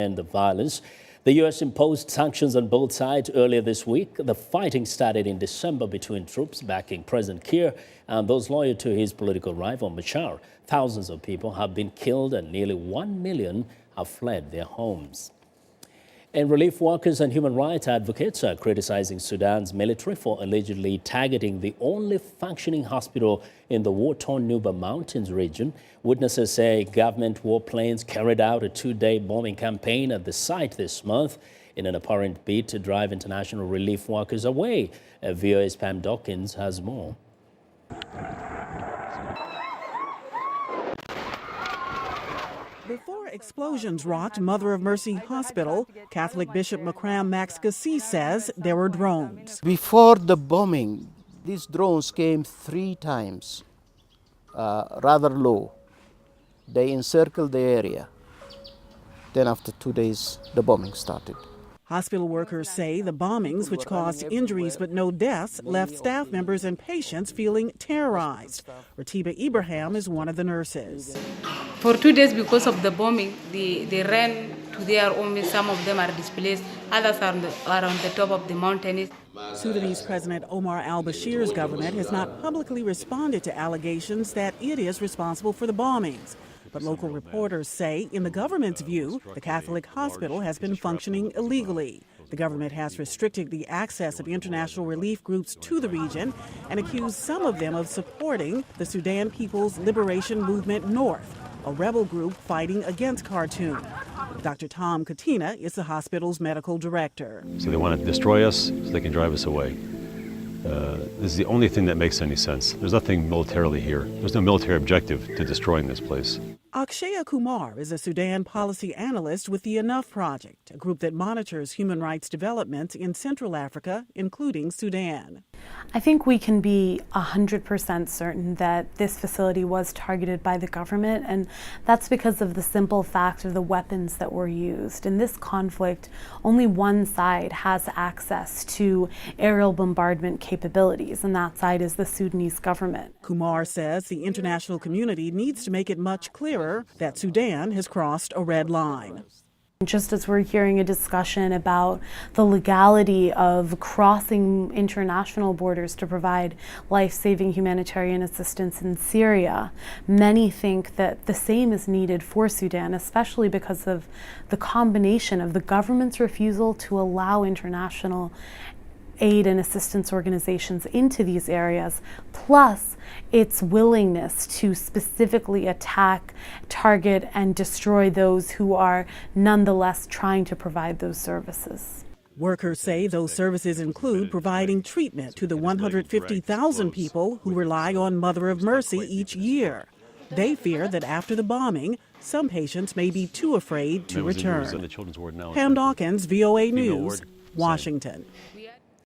and the violence. The U.S. imposed sanctions on both sides earlier this week. The fighting started in December between troops backing President Kiir and those loyal to his political rival, Machar. Thousands of people have been killed and nearly 1 million have fled their homes. And relief workers and human rights advocates are criticizing Sudan's military for allegedly targeting the only functioning hospital in the war-torn Nuba Mountains region. Witnesses say government warplanes carried out a 2-day bombing campaign at the site this month in an apparent bid to drive international relief workers away. VOA's Pam Dockins has more. Before explosions rocked Mother of Mercy Hospital, Catholic Bishop Makram Max Gassi says there were drones. Before the bombing, these drones came 3 times, rather low. They encircled the area. Then after 2 days, the bombing started. Hospital workers say the bombings, which caused injuries but no deaths, left staff members and patients feeling terrorized. Ratiba Ibrahim is one of the nurses. For 2 days, because of the bombing, they ran to their homes. Some of them are displaced, others are on the top of the mountains. Sudanese President Omar al-Bashir's government has not publicly responded to allegations that it is responsible for the bombings. But local reporters say, in the government's view, the Catholic hospital has been functioning illegally. The government has restricted the access of international relief groups to the region and accused some of them of supporting the Sudan People's Liberation Movement North, a rebel group fighting against Khartoum. Dr. Tom Katina is the hospital's medical director. So they want to destroy us so they can drive us away. This is the only thing that makes any sense. There's nothing militarily here. There's no military objective to destroying this place. Akshaya Kumar is a Sudan policy analyst with the Enough Project, a group that monitors human rights development in Central Africa, including Sudan. I think we can be 100% certain that this facility was targeted by the government, and that's because of the simple fact of the weapons that were used. In this conflict, only one side has access to aerial bombardment capabilities, and that side is the Sudanese government. Kumar says the international community needs to make it much clearer that Sudan has crossed a red line. Just as we're hearing a discussion about the legality of crossing international borders to provide life-saving humanitarian assistance in Syria, many think that the same is needed for Sudan, especially because of the combination of the government's refusal to allow international aid and assistance organizations into these areas, plus its willingness to specifically attack, target, and destroy those who are nonetheless trying to provide those services. Workers say those services include providing treatment to the 150,000 people who rely on Mother of Mercy each year. They fear that after the bombing, some patients may be too afraid to return. Pam Dockins, VOA News, Washington.